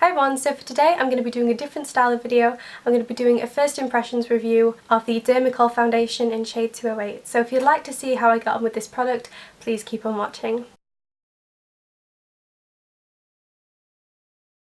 Hi everyone, so for today I'm going to be doing a different style of video. I'm going to be doing a first impressions review of the Dermacol Foundation in shade 208. So if you'd like to see how I got on with this product, please keep on watching.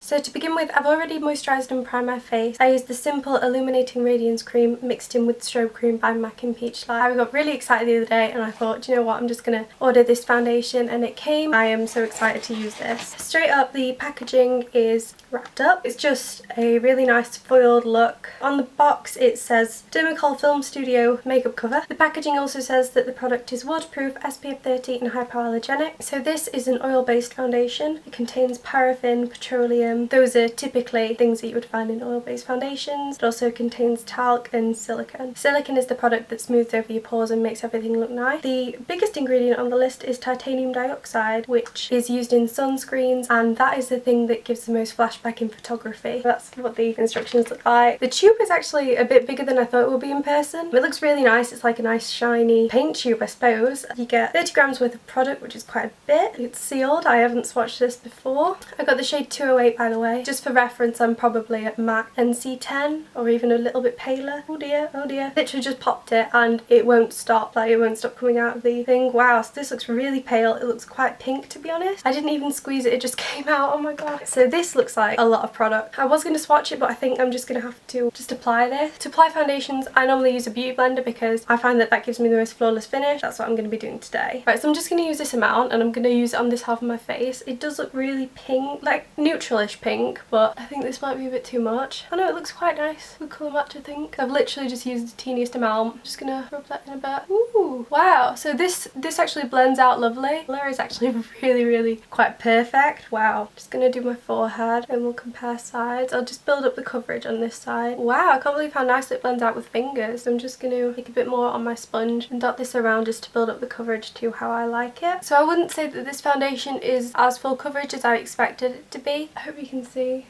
So to begin with, I've already moisturised and primed my face. I used the simple Illuminating Radiance Cream mixed in with Strobe Cream by MAC and Peachlight. I got really excited the other day and I thought, do you know what, I'm just going to order this foundation, and it came. I am so excited to use this. Straight up, the packaging is wrapped up. It's just a really nice foiled look. On the box it says Dermacol Film Studio makeup cover. The packaging also says that the product is waterproof, SPF 30 and hypoallergenic. So this is an oil-based foundation. It contains paraffin, petroleum. Those are typically things that you would find in oil-based foundations. It also contains talc and silicone. Silicone is the product that smooths over your pores and makes everything look nice. The biggest ingredient on the list is titanium dioxide, which is used in sunscreens, and that is the thing that gives the most flashback in photography. That's what the instructions look like. The tube is actually a bit bigger than I thought it would be in person. It looks really nice. It's like a nice shiny paint tube, I suppose. You get 30 grams worth of product, which is quite a bit. It's sealed. I haven't swatched this before. I got the shade 208 by the way. Just for reference, I'm probably at MAC NC10 or even a little bit paler. Oh dear, oh dear. Literally just popped it and it won't stop. Like, it won't stop coming out of the thing. Wow, so this looks really pale. It looks quite pink, to be honest. I didn't even squeeze it, it just came out. Oh my god. So this looks like a lot of product. I was going to swatch it, but I think I'm just going to have to just apply this. To apply foundations, I normally use a beauty blender because I find that that gives me the most flawless finish. That's what I'm going to be doing today. Right, so I'm just going to use this amount and I'm going to use it on this half of my face. It does look really pink, like neutralish pink, but I think this might be a bit too much. I know it looks quite nice. Good colour match, I think. I've literally just used the teeniest amount. I'm just going to rub that in a bit. Ooh, wow. So this actually blends out lovely. The colour is actually really quite perfect. Wow. Just going to do my forehead and we'll compare sides. I'll just build up the coverage on this side. Wow, I can't believe how nice it blends out with fingers. I'm just going to take a bit more on my sponge and dot this around just to build up the coverage to how I like it. So I wouldn't say that this foundation is as full coverage as I expected it to be. I hope you can see.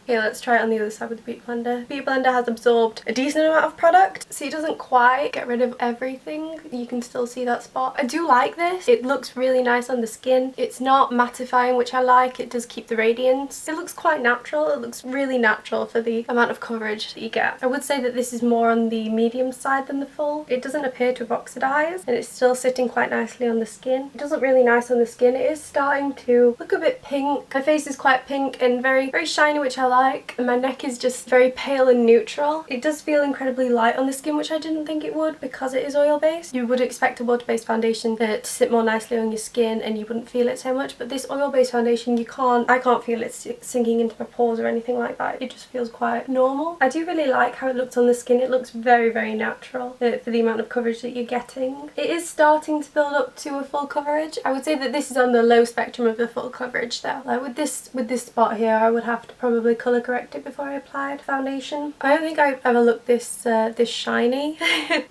Okay, let's try it on the other side with the Beauty Blender. Beauty Blender has absorbed a decent amount of product, so it doesn't quite get rid of everything. You can still see that spot. I do like this. It looks really nice on the skin. It's not mattifying, which I like. It does keep the radiance. It looks quite natural. It looks really natural for the amount of coverage that you get. I would say that this is more on the medium side than the full. It doesn't appear to have oxidized and it's still sitting quite nicely on the skin. It does look really nice on the skin. It is starting to look a bit pink. My face is quite pink and very shiny, which I like. And my neck is just very pale and neutral. It does feel incredibly light on the skin, which I didn't think it would because it is oil based. You would expect a water based foundation to sit more nicely on your skin and you wouldn't feel it so much, but this oil based foundation I can't feel it sinking into my pores or anything like that. It just feels quite normal. I do really like how it looks on the skin. It looks very natural for the amount of coverage that you're getting. It is starting to build up to a full coverage. I would say that this is on the low spectrum of the full coverage though. Like with this spot here, I would have to probably colour correct it before I applied foundation. I don't think I've ever looked this shiny.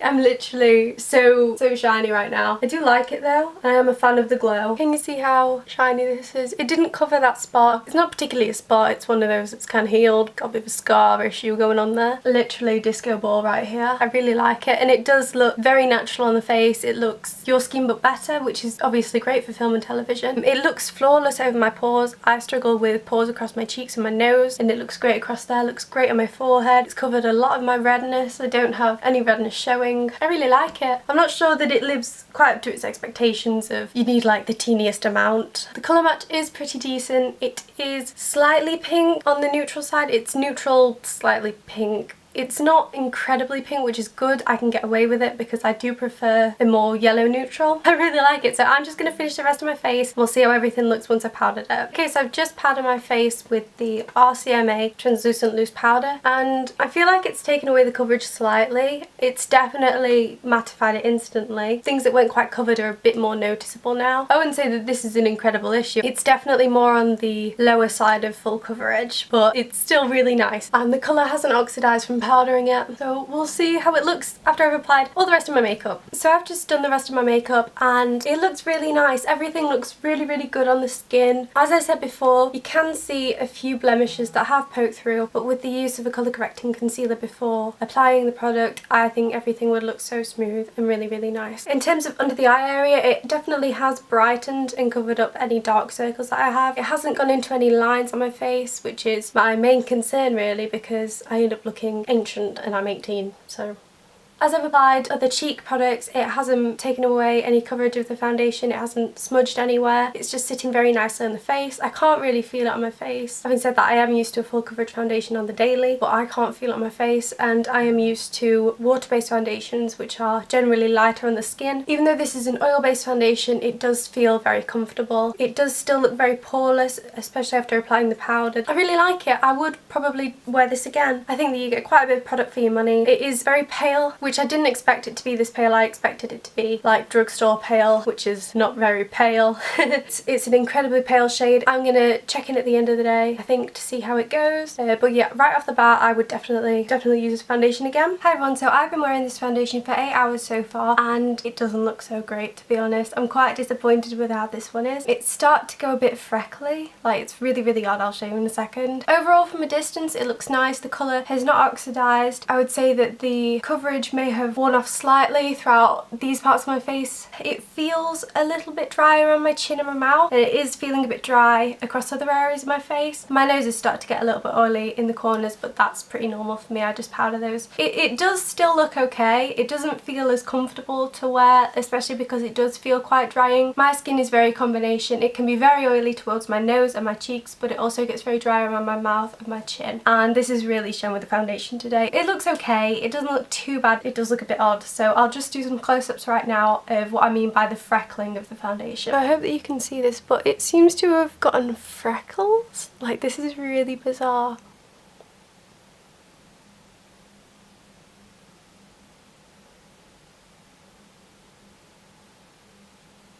I'm literally so shiny right now. I do like it though. I am a fan of the glow. Can you see how shiny this is? It didn't cover that spot. It's not particularly a spot. It's one of those that's kind of healed. Got a bit of a scar issue going on there. Literally disco ball right here. I really like it, and it does look very natural on the face. It looks your skin but better, which is obviously great for film and television. It looks flawless over my pores. I struggle with pores across my cheeks and my nose, and it looks great across there. Looks great on my forehead. It's covered a lot of my redness. I don't have any redness showing. I really like it. I'm not sure that it lives quite up to its expectations of you need like the teeniest amount. The colour match is pretty decent. It is slightly pink on the neutral side. It's neutral, slightly pink. It's not incredibly pink, which is good. I can get away with it because I do prefer a more yellow neutral. I really like it. So I'm just going to finish the rest of my face. We'll see how everything looks once I've powdered it. Okay, so I've just powdered my face with the RCMA Translucent Loose Powder, and I feel like it's taken away the coverage slightly. It's definitely mattified it instantly. Things that weren't quite covered are a bit more noticeable now. I wouldn't say that this is an incredible issue. It's definitely more on the lower side of full coverage, but it's still really nice. And the colour hasn't oxidized from powdering it. So we'll see how it looks after I've applied all the rest of my makeup. So I've just done the rest of my makeup and it looks really nice. Everything looks really, really good on the skin. As I said before, you can see a few blemishes that have poked through, but with the use of a colour correcting concealer before applying the product, I think everything would look so smooth and really, really nice. In terms of under the eye area, it definitely has brightened and covered up any dark circles that I have. It hasn't gone into any lines on my face, which is my main concern really, because I end up looking ancient and I'm 18, so. As I've applied other cheek products, it hasn't taken away any coverage of the foundation, it hasn't smudged anywhere. It's just sitting very nicely on the face. I can't really feel it on my face. Having said that, I am used to a full coverage foundation on the daily, but I can't feel it on my face, and I am used to water-based foundations which are generally lighter on the skin. Even though this is an oil-based foundation, it does feel very comfortable. It does still look very poreless, especially after applying the powder. I really like it. I would probably wear this again. I think that you get quite a bit of product for your money. It is very pale, which I didn't expect it to be this pale. I expected it to be like drugstore pale, which is not very pale. It's an incredibly pale shade. I'm gonna check in at the end of the day, I think, to see how it goes. But yeah, right off the bat, I would definitely use this foundation again. Hi everyone, so I've been wearing this foundation for 8 hours so far, and it doesn't look so great, to be honest. I'm quite disappointed with how this one is. It's starting to go a bit freckly. Like, it's really, really odd. I'll show you in a second. Overall, from a distance, it looks nice. The colour has not oxidised. I would say that the coverage may have worn off slightly throughout these parts of my face. It feels a little bit dry around my chin and my mouth, and it is feeling a bit dry across other areas of my face. My nose is starting to get a little bit oily in the corners, but that's pretty normal for me. I just powder those. It does still look okay. It doesn't feel as comfortable to wear, especially because it does feel quite drying. My skin is very combination. It can be very oily towards my nose and my cheeks, but it also gets very dry around my mouth and my chin, and this is really shown with the foundation today. It looks okay. It doesn't look too bad. It does look a bit odd, so I'll just do some close-ups right now of what I mean by the freckling of the foundation. I hope that you can see this, but it seems to have gotten freckles. Like, this is really bizarre.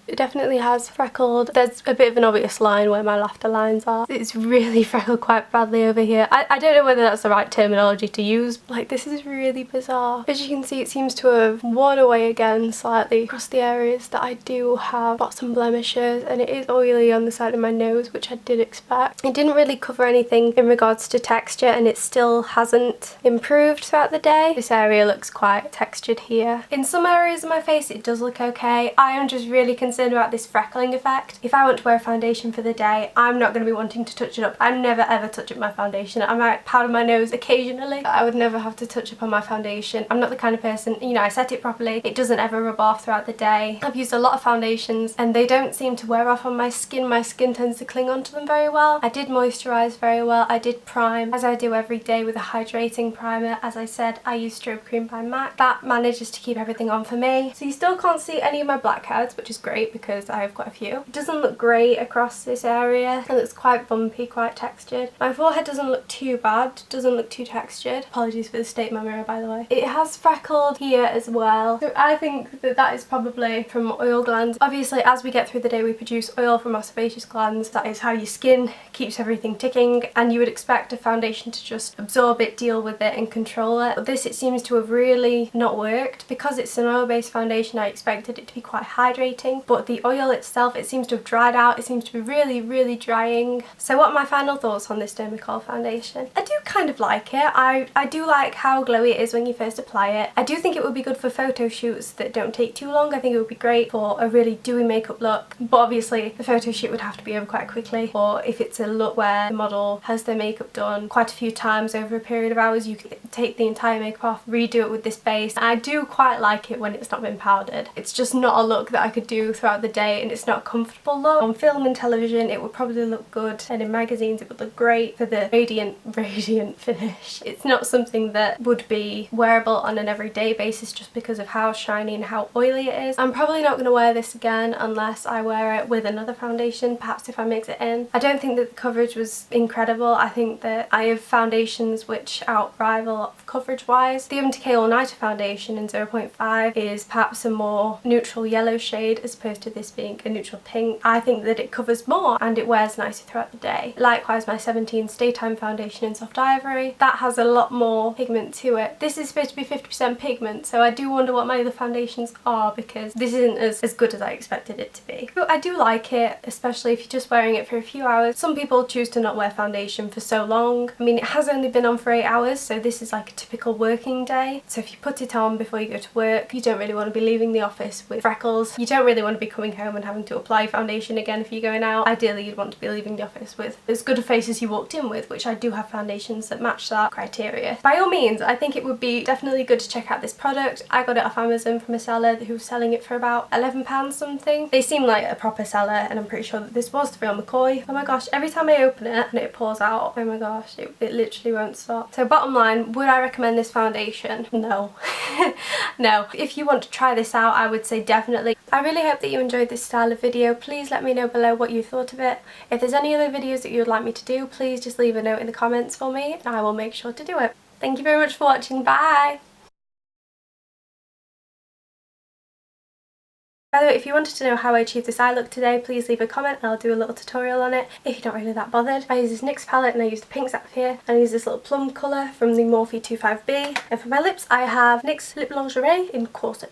It definitely has freckled. There's a bit of an obvious line where my laughter lines are. It's really freckled quite badly over here. I don't know whether that's the right terminology to use. Like, this is really bizarre. As you can see, it seems to have worn away again slightly across the areas that I do have spots and blemishes, and it is oily on the side of my nose, which I did expect. It didn't really cover anything in regards to texture, and it still hasn't improved throughout the day. This area looks quite textured here. In some areas of my face, it does look okay. I am just really concerned about this freckling effect. If I want to wear a foundation for the day, I'm not going to be wanting to touch it up. I never ever touch up my foundation. I might powder my nose occasionally, but I would never have to touch up on my foundation. I'm not the kind of person, you know, I set it properly. It doesn't ever rub off throughout the day. I've used a lot of foundations and they don't seem to wear off on my skin. My skin tends to cling onto them very well. I did moisturise very well. I did prime, as I do every day, with a hydrating primer. As I said, I use Strobe Cream by MAC. That manages to keep everything on for me. So you still can't see any of my blackheads, which is great because I have quite a few. It doesn't look great across this area, and it's quite bumpy, quite textured. My forehead doesn't look too bad, doesn't look too textured. Apologies for the state of my mirror, by the way. It has freckled here as well, so I think that that is probably from oil glands. Obviously, as we get through the day, we produce oil from our sebaceous glands. That is how your skin keeps everything ticking, and you would expect a foundation to just absorb it, deal with it, and control it. But this, it seems to have really not worked. Because it's an oil-based foundation, I expected it to be quite hydrating, but the oil itself, it seems to have dried out. It seems to be really, really drying. So what are my final thoughts on this Dermacol foundation? I do kind of like it. I do like how glowy it is when you first apply it. I do think it would be good for photo shoots that don't take too long. I think it would be great for a really dewy makeup look, but obviously the photo shoot would have to be over quite quickly, or if it's a look where the model has their makeup done quite a few times over a period of hours, you can take the entire makeup off, redo it with this base. I do quite like it when it's not been powdered. It's just not a look that I could do throughout the day, and it's not a comfortable look. On film and television it would probably look good, and in magazines it would look great for the radiant finish. It's not something that would be wearable on an everyday basis just because of how shiny and how oily it is. I'm probably not going to wear this again unless I wear it with another foundation, perhaps if I mix it in. I don't think that the coverage was incredible. I think that I have foundations which outrival coverage wise. The Urban Decay All Nighter foundation in 0.5 is perhaps a more neutral yellow shade as opposed opposed to this being a neutral pink. I think that it covers more and it wears nicer throughout the day. Likewise, my 17 Staytime foundation in Soft Ivory, that has a lot more pigment to it. This is supposed to be 50% pigment, so I do wonder what my other foundations are, because this isn't as good as I expected it to be. But I do like it, especially if you're just wearing it for a few hours. Some people choose to not wear foundation for so long. I mean, it has only been on for 8 hours, so this is like a typical working day. So if you put it on before you go to work, you don't really want to be leaving the office with freckles. You don't really want to be coming home and having to apply foundation again if you're going out. Ideally, you'd want to be leaving the office with as good a face as you walked in with, which I do have foundations that match that criteria. By all means, I think it would be definitely good to check out this product. I got it off Amazon from a seller who was selling it for about £11 something. They seem like a proper seller, and I'm pretty sure that this was the real McCoy. Oh my gosh, every time I open it and it pours out, oh my gosh, it literally won't stop. So bottom line, would I recommend this foundation? No. No. If you want to try this out, I would say definitely. I really hope that you enjoyed this style of video. Please let me know below what you thought of it. If there's any other videos that you would like me to do, please just leave a note in the comments for me and I will make sure to do it. Thank you very much for watching. Bye! By the way, if you wanted to know how I achieved this eye look today, please leave a comment and I'll do a little tutorial on it if you're not really that bothered. I use this NYX palette and I use the pinks up here, and I use this little plum colour from the Morphe 25B. And for my lips I have NYX Lip Lingerie in Corset.